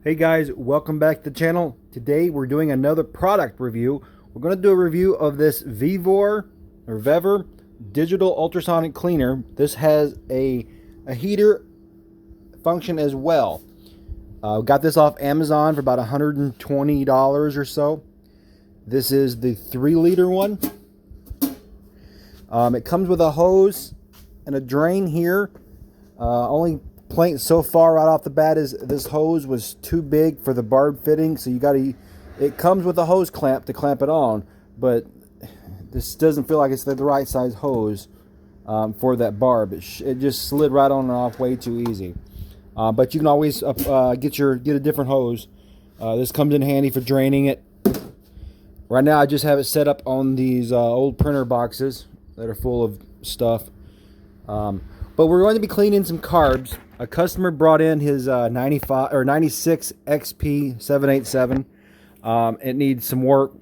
Hey guys, welcome back to the channel. Today we're doing another product review. We're going to do a review of this Vevor digital ultrasonic cleaner. This has a heater function as well. Got this off Amazon for about $120 or so. This is the 3-liter one. It comes with a hose and a drain here. Only complaint so far right off the bat is this hose was too big for the barb fitting, so it comes with a hose clamp to clamp it on, but this doesn't feel like it's the right size hose for that barb. It just slid right on and off way too easy. But you can always get a different hose. This comes in handy for draining it. Right now I just have it set up on these old printer boxes that are full of stuff. But we're going to be cleaning some carbs. A customer brought in his 96 XP 787. It needs some work,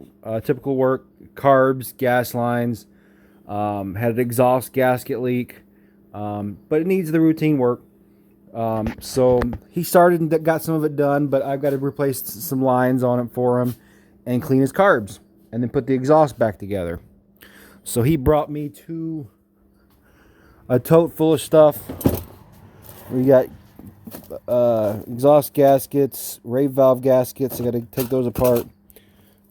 typical work, carbs, gas lines, had an exhaust gasket leak, but it needs the routine work. So he started and got some of it done, but I've got to replace some lines on it for him and clean his carbs and then put the exhaust back together. So he brought me a tote full of stuff. We got exhaust gaskets, rave valve gaskets. I got to take those apart.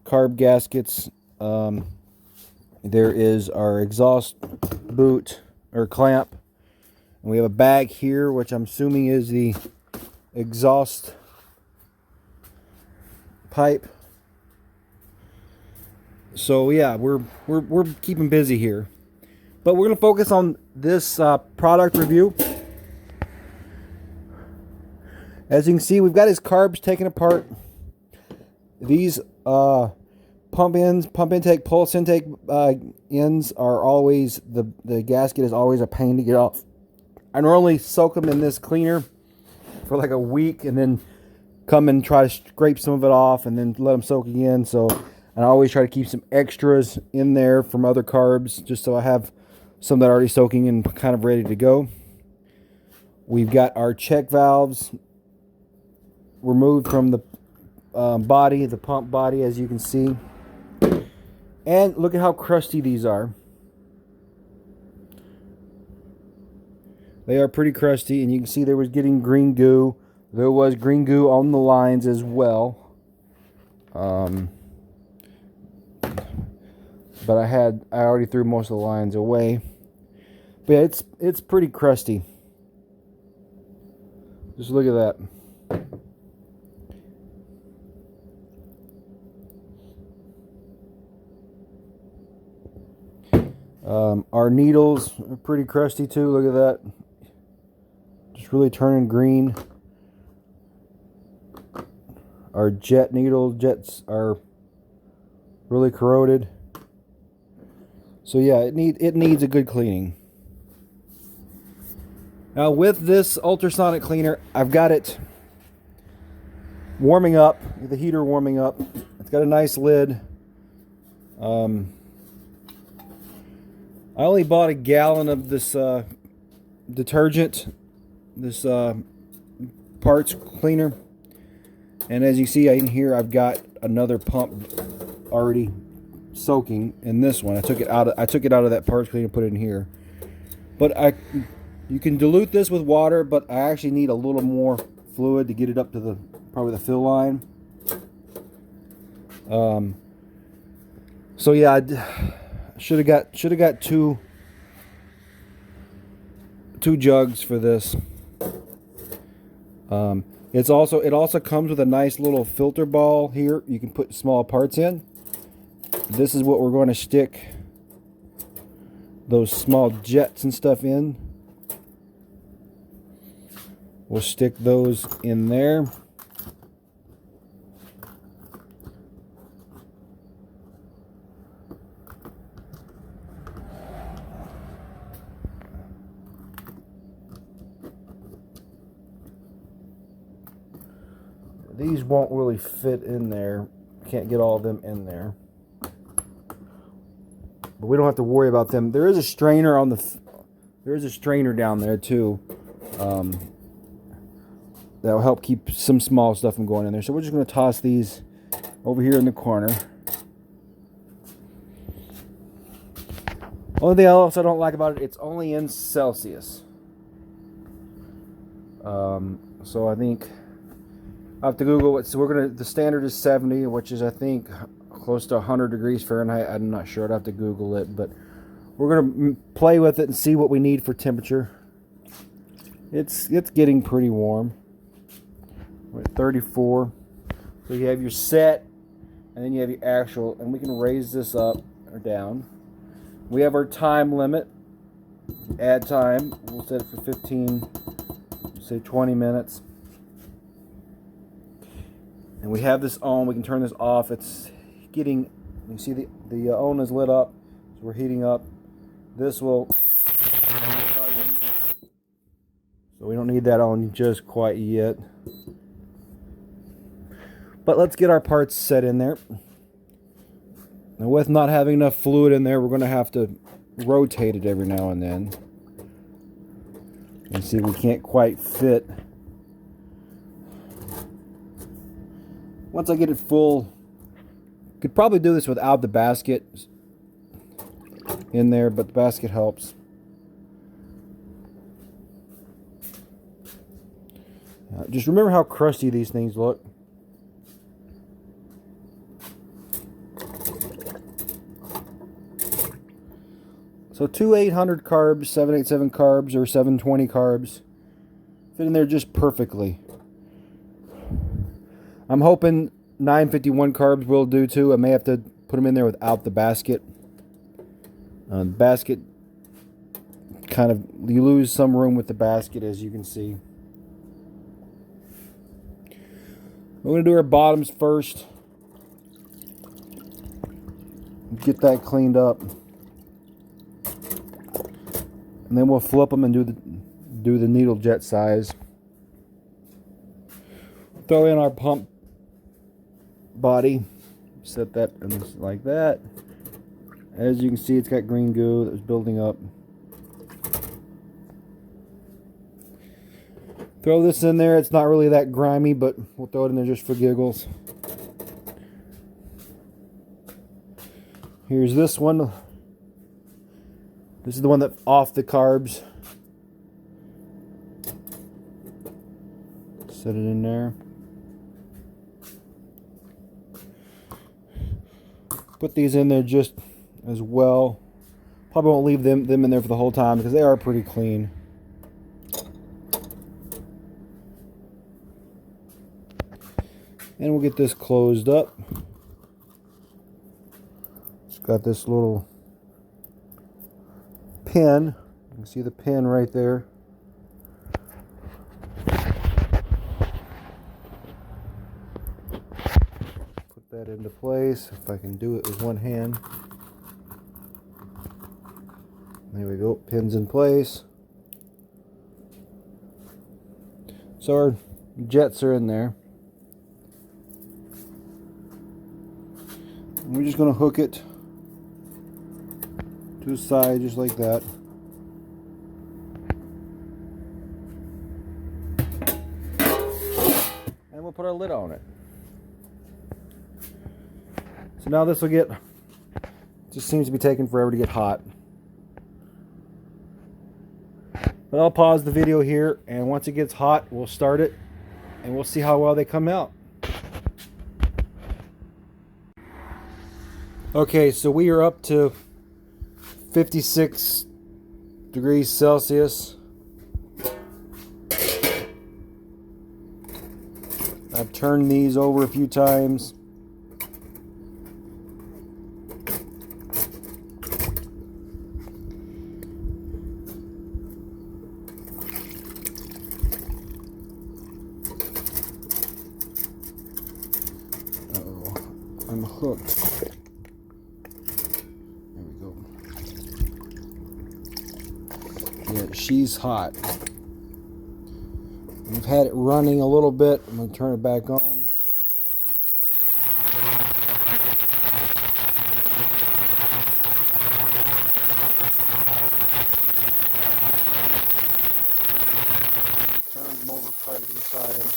Carb gaskets. There is our exhaust boot or clamp. And we have a bag here, which I'm assuming is the exhaust pipe. So yeah, we're keeping busy here. But we're going to focus on this product review. As you can see, we've got his carbs taken apart. These pump intake, pulse intake ends are always, the gasket is always a pain to get off. I normally soak them in this cleaner for like a week and then come and try to scrape some of it off and then let them soak again. And I always try to keep some extras in there from other carbs just so I have some that are already soaking and kind of ready to go. We've got our check valves removed from the body, the pump body, as you can see. And look at how crusty these are. They are pretty crusty, and you can see there was getting green goo. There was green goo on the lines as well. But I already threw most of the lines away. But yeah, it's pretty crusty. Just look at that. Our needles are pretty crusty too. Look at that. Just really turning green. Our jets are really corroded. So yeah, it needs a good cleaning. Now with this ultrasonic cleaner, I've got it warming up, the heater warming up. It's got a nice lid. I only bought a gallon of this detergent, this parts cleaner. And as you see in here, I've got another pump already soaking in this one. I took it out of that parts cleaner and put it in here. But you can dilute this with water, but I actually need a little more fluid to get it up to probably the fill line. So yeah, I should have got two jugs for this. It also comes with a nice little filter ball here. You can put small parts in. This is what we're going to stick those small jets and stuff in. We'll stick those in there. These won't really fit in there. Can't get all of them in there. But we don't have to worry about them. There is a strainer down there too. that'll help keep some small stuff from going in there. So we're just going to toss these over here in the corner. Only thing else I don't like about it, it's only in Celsius. So I think I have to Google it. So the standard is 70, which is I think close to 100 degrees Fahrenheit. I'm not sure. I'd have to Google it, but we're gonna play with it and see what we need for temperature. It's getting pretty warm. We're at 34. So you have your set, and then you have your actual, and we can raise this up or down. We have our time limit. Add time. We'll set it for 15, say 20 minutes. And we have this on. We can turn this off. It's getting, you see the on is lit up. So we're heating up. This will, so we don't need that on just quite yet. But let's get our parts set in there. Now with not having enough fluid in there, we're going to have to rotate it every now and then. And see, we can't quite fit. Once I get it full, could probably do this without the basket in there, but the basket helps. Just remember how crusty these things look. So two 800 carbs, 787 carbs, or 720 carbs fit in there just perfectly. I'm hoping 951 carbs will do too. I may have to put them in there without the basket. The basket, kind of, you lose some room with the basket, as you can see. We're going to do our bottoms first. Get that cleaned up. And then we'll flip them and do the needle jet size. Throw in our pump body. Set that like that. As you can see, it's got green goo that was building up. Throw this in there. It's not really that grimy, but we'll throw it in there just for giggles. Here's this one. This is the one that's off the carbs. Set it in there. Put these in there just as well. Probably won't leave them in there for the whole time because they are pretty clean. And we'll get this closed up. It's got this little pin. You can see the pin right there. Put that into place. If I can do it with one hand. There we go. Pin's in place. So our jets are in there. And we're just going to hook it to the side just like that. And we'll put our lid on it. So now this will get, just seems to be taking forever to get hot. But I'll pause the video here, and once it gets hot, we'll start it and we'll see how well they come out. Okay, so we are up to 56 degrees Celsius. I've turned these over a few times. Uh-oh, I'm hooked. Yeah, she's hot. We've had it running a little bit. I'm going to turn it back on. Turn them over bugs inside them.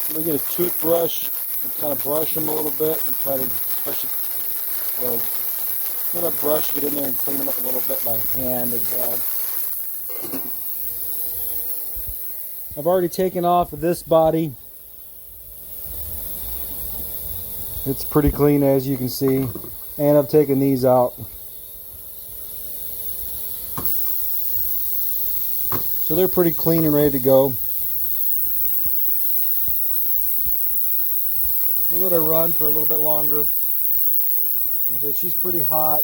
I'm going to get a toothbrush and kind of brush them a little bit and try to, especially, I'm going to brush, get in there and clean them up a little bit by hand as well. I've already taken off of this body. It's pretty clean, as you can see, and I've taken these out. So they're pretty clean and ready to go. We'll let her run for a little bit longer. Like I said, she's pretty hot.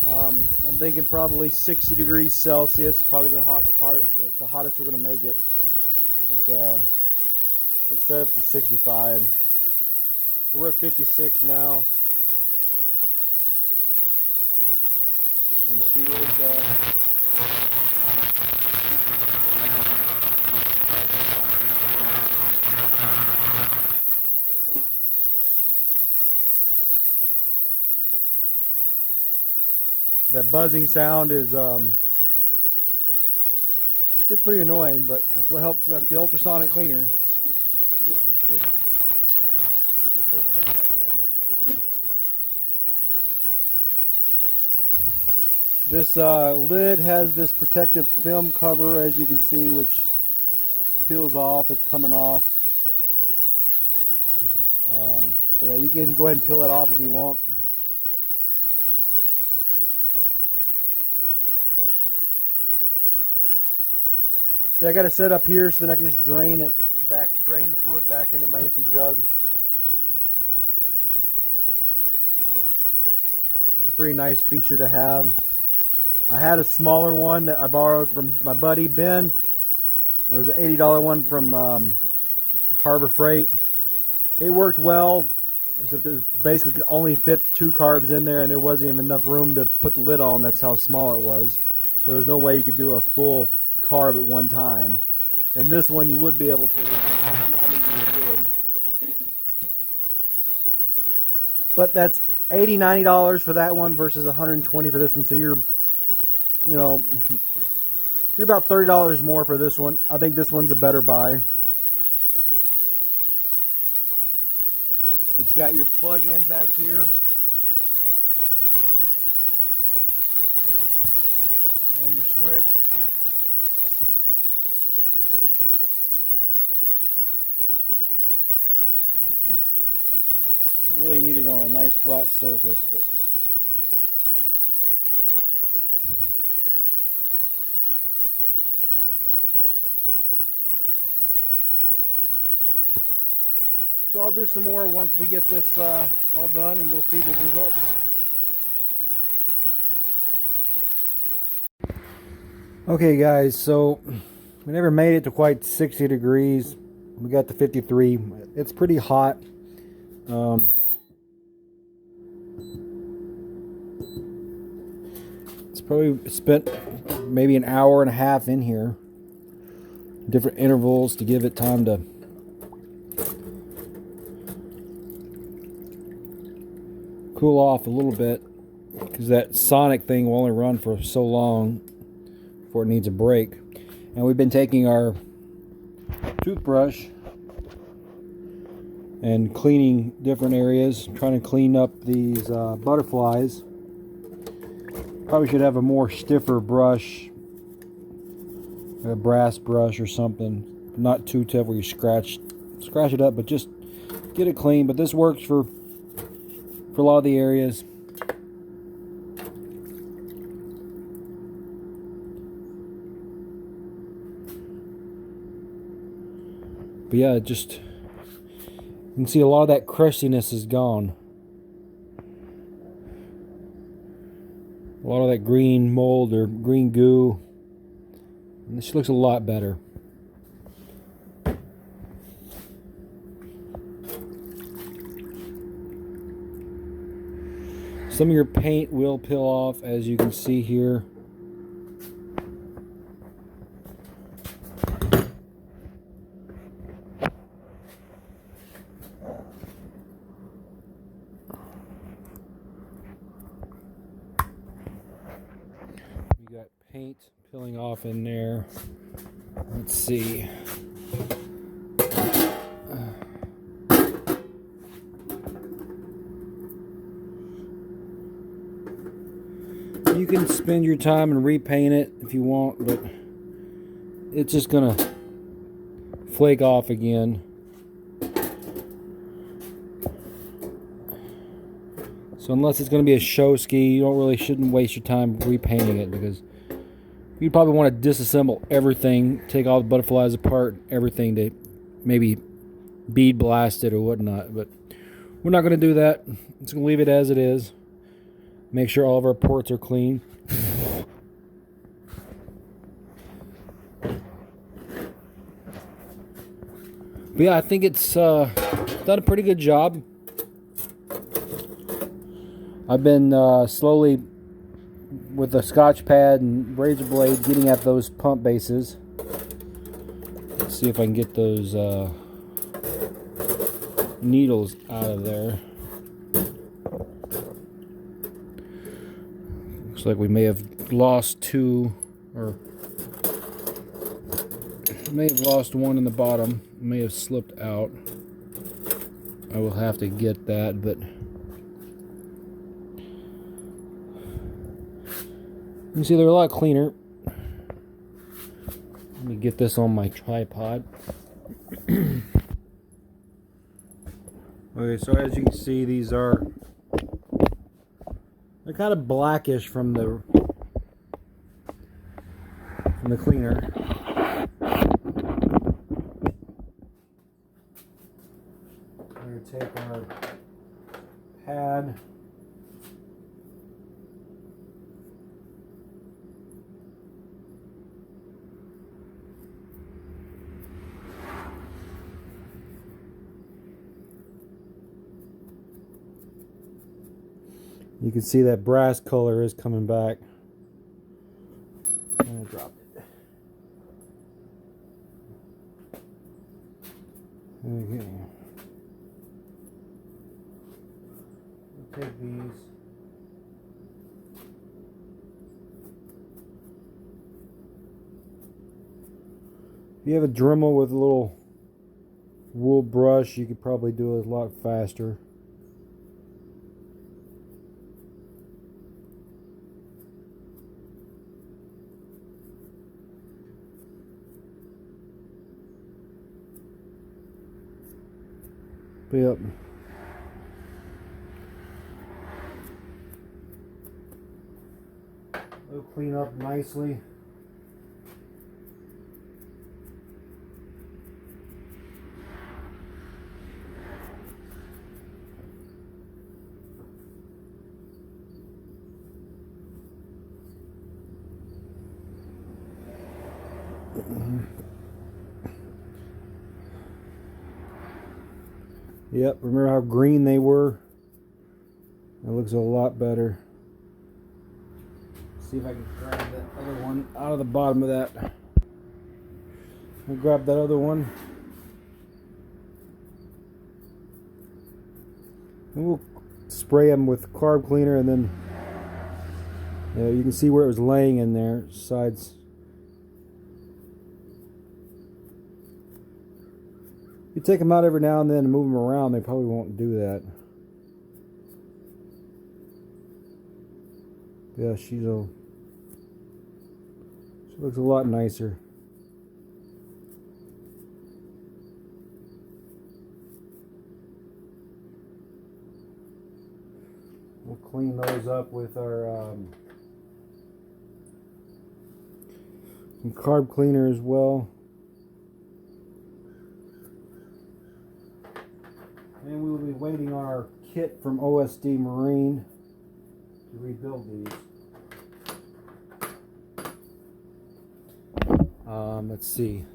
I'm thinking probably 60 degrees Celsius. Probably the hottest we're going to make it. But, let's set it up to 65. We're at 56 now. And she is... That buzzing sound is it's pretty annoying, but that's what helps. That's the ultrasonic cleaner. This lid has this protective film cover, as you can see, which peels off. It's coming off. But yeah, you can go ahead and peel that off if you want. I got it set up here so then I can just drain the fluid back into my empty jug. It's a pretty nice feature to have. I had a smaller one that I borrowed from my buddy Ben. It was an $80 one from Harbor Freight. It worked well, except it basically could only fit 2 carbs in there, and there wasn't even enough room to put the lid on. That's how small it was. So there's no way you could do a full carb at one time. And this one you would be able to. I mean, you would. But that's $80, $90 for that one versus $120 for this one. So you're about $30 more for this one. I think this one's a better buy. It's got your plug-in back here. And your switch. Really need it on a nice flat surface, but so I'll do some more once we get this all done, and we'll see the results. Okay guys, so we never made it to quite 60 degrees. We got to 53. It's pretty hot. It's probably spent maybe an hour and a half in here, different intervals to give it time to cool off a little bit, because that sonic thing will only run for so long before it needs a break. And we've been taking our toothbrush and cleaning different areas, trying to clean up these butterflies. Probably should have a more stiffer brush, a brass brush or something, not too tough where you scratch it up, but just get it clean. But this works for a lot of the areas. But yeah, just you can see a lot of that crustiness is gone. A lot of that green mold or green goo. And this looks a lot better. Some of your paint will peel off, as you can see here. peeling off in there. Let's see. You can spend your time and repaint it if you want, but it's just gonna flake off again. So unless it's gonna be a show ski, you shouldn't waste your time repainting it, because you probably want to disassemble everything, take all the butterflies apart, everything, to maybe bead blast it or whatnot. But we're not gonna do that. Just gonna leave it as it is. Make sure all of our ports are clean. But yeah, I think it's done a pretty good job. I've been slowly, with a Scotch pad and razor blade, getting at those pump bases. Let's see if I can get those needles out of there. Looks like we may have lost two, or may have lost one in the bottom. May have slipped out. I will have to get that, but you can see they're a lot cleaner. Let me get this on my tripod. Okay, so as you can see, they're kind of blackish from the cleaner. We're going to take our pad, you can see that brass color is coming back. I'm going to drop it. Okay. We'll take these. If you have a Dremel with a little wool brush, you could probably do it a lot faster. Yep. It'll clean up nicely. Yep, remember how green they were? It looks a lot better. See if I can grab that other one out of the bottom of that. I'll grab that other one. And we'll spray them with carb cleaner, and then you can see where it was laying in there, sides. You take them out every now and then and move them around, they probably won't do that. Yeah, she looks a lot nicer. We'll clean those up with our some carb cleaner as well. And we will be waiting on our kit from OSD Marine to rebuild these. Let's see.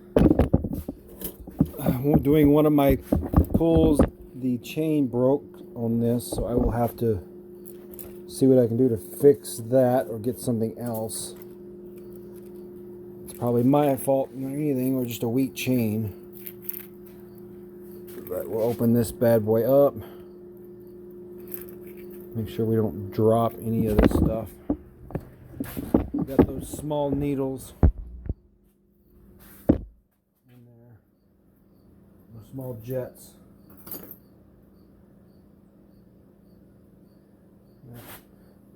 Doing one of my pulls, the chain broke on this, so I will have to see what I can do to fix that or get something else. It's probably my fault more than anything, or just a weak chain. But we'll open this bad boy up. Make sure we don't drop any of this stuff. Got those small needles in there, those small jets.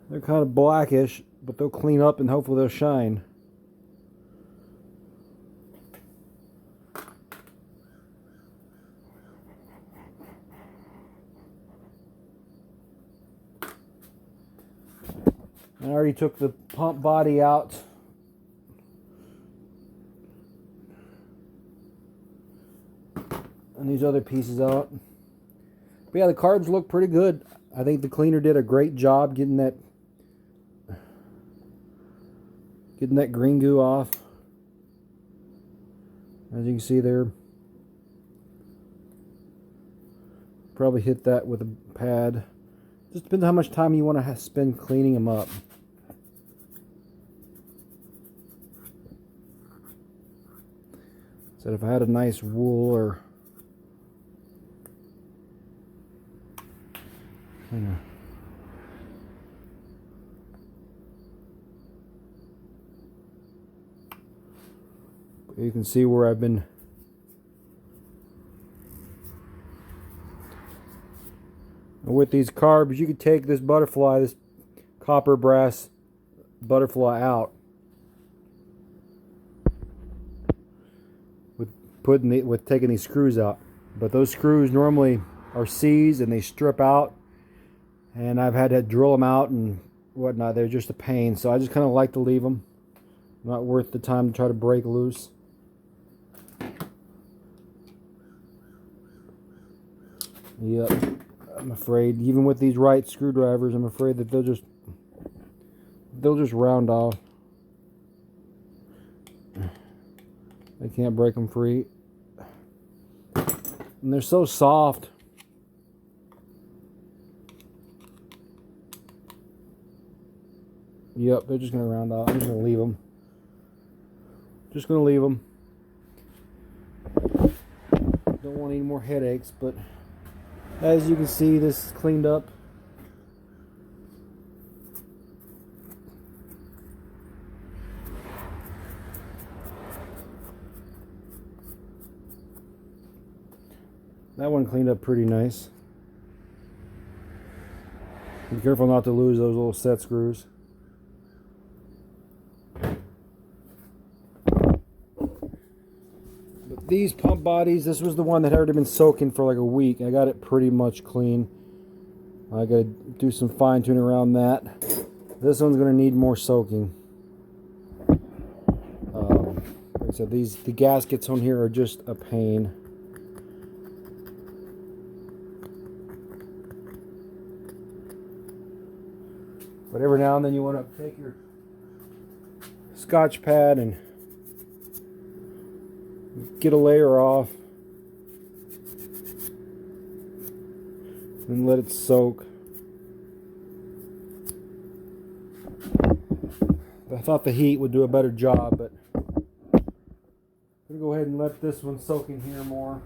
They're kind of blackish, but they'll clean up and hopefully they'll shine. I already took the pump body out. And these other pieces out. But yeah, the carbs look pretty good. I think the cleaner did a great job getting that green goo off. As you can see there, probably hit that with a pad. Just depends on how much time you want to spend cleaning them up. So if I had a nice wool or you can see where I've been with these carbs. You could take this butterfly, this copper brass butterfly out with taking these screws out, but those screws normally are C's and they strip out, and I've had to drill them out and whatnot. They're just a pain, so I just kind of like to leave them. Not worth the time to try to break loose. Yep, I'm afraid even with these right screwdrivers, I'm afraid that they'll just round off. I can't break them free, and they're so soft. Yep, they're just gonna round off. I'm just gonna leave them. Just gonna leave them. Don't want any more headaches, but as you can see, this is cleaned up. That one cleaned up pretty nice. Be careful not to lose those little set screws. But these pump bodies, this was the one that had already been soaking for like a week. I got it pretty much clean. I gotta do some fine tuning around that. This one's gonna need more soaking. Like I said, the gaskets on here are just a pain. But every now and then you want to take your Scotch pad and get a layer off and let it soak. I thought the heat would do a better job, but I'm going to go ahead and let this one soak in here more.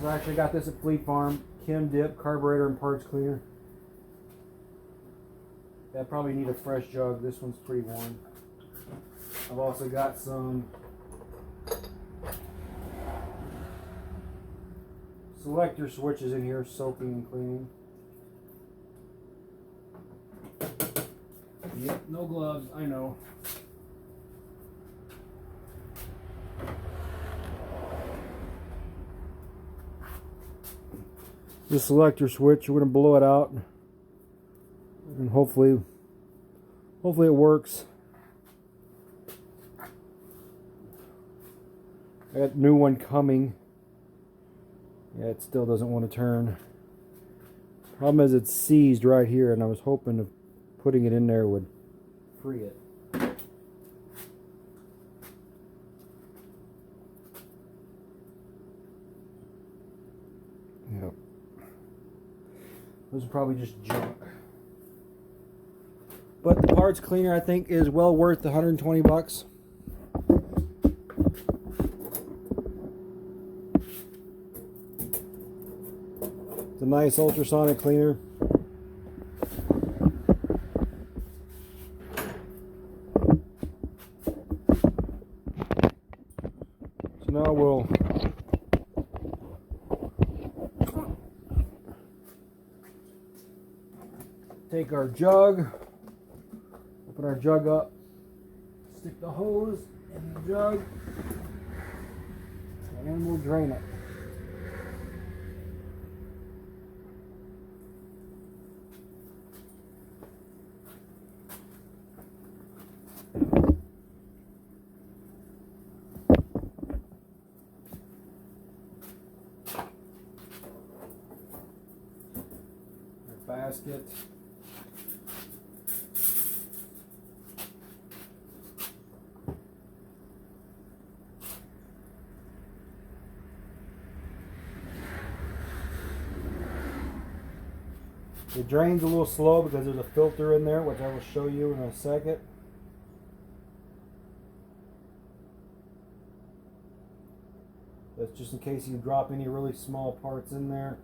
I actually got this at Fleet Farm. Chem Dip, carburetor and parts cleaner. I probably need a fresh jug. This one's pretty worn. I've also got some selector switches in here, soaking and cleaning. Yep, no gloves, I know. The selector switch, we're going to blow it out. And hopefully it works. I got a new one coming. Yeah, it still doesn't want to turn. Problem is it's seized right here, and I was hoping of putting it in there would free it. Yep. Those are probably just junk. But the parts cleaner, I think, is well worth the 120 bucks. It's a nice ultrasonic cleaner. So now we'll take our jug, open our jug up, stick the hose in the jug, and then we'll drain it. Our basket. It drains a little slow because there's a filter in there, which I will show you in a second. That's just in case you drop any really small parts in there.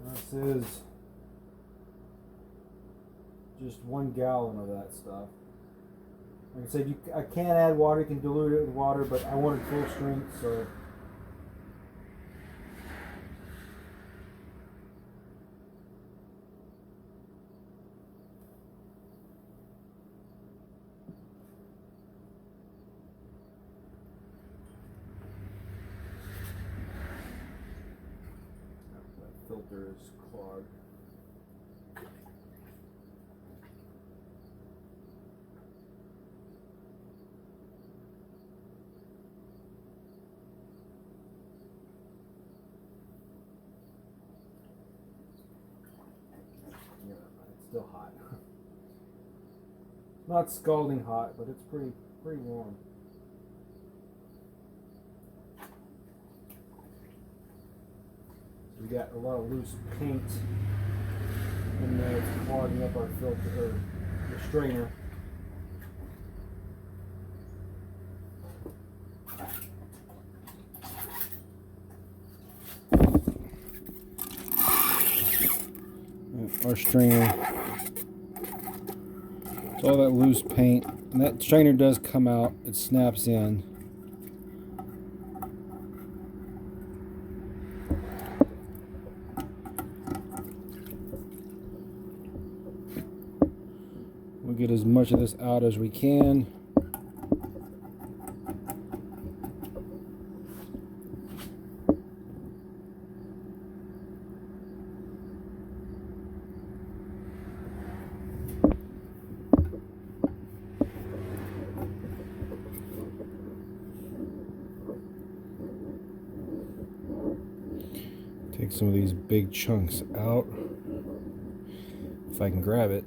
This is just 1 gallon of that stuff. Like I said, I can add water, you can dilute it with water, but I wanted full strength, so. That filter is clogged. Still hot. Not scalding hot, but it's pretty warm. We got a lot of loose paint in there. It's clogging up our filter or the strainer. Our strainer. It's all that loose paint, and that strainer does come out. It snaps in. We'll get as much of this out as we can. Take some of these big chunks out, if I can grab it.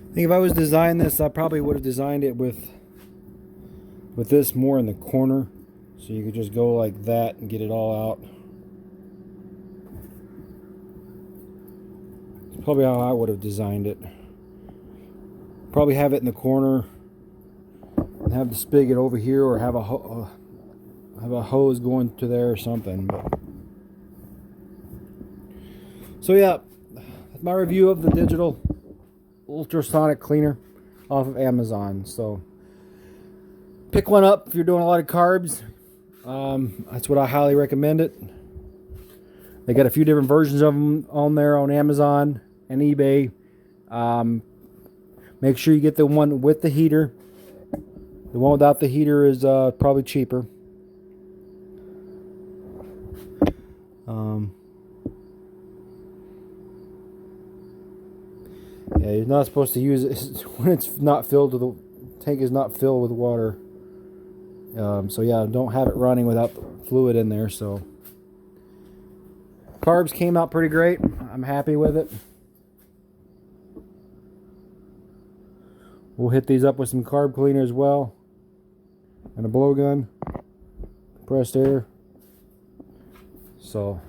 I think if I was designing this, I probably would have designed it with this more in the corner, so you could just go like that and get it all out. It's probably how I would have designed it. Probably have it in the corner and have the spigot over here, or have a hose going to there or something. So yeah, that's my review of the digital ultrasonic cleaner off of Amazon. So pick one up if you're doing a lot of carbs. That's what I highly recommend it. They got a few different versions of them on there on Amazon and eBay. Make sure you get the one with the heater. The one without the heater is probably cheaper. Yeah, you're not supposed to use it when it's not filled with the tank is not filled with water. So yeah, don't have it running without the fluid in there. So carbs came out pretty great. I'm happy with it. We'll hit these up with some carb cleaner as well, and a blowgun, compressed air. So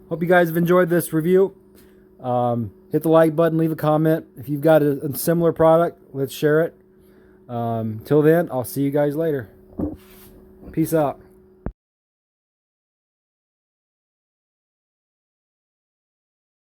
hope you guys have enjoyed this review. Hit the like button, leave a comment. If you've got a similar product, let's share it. Till then, I'll see you guys later. Peace out.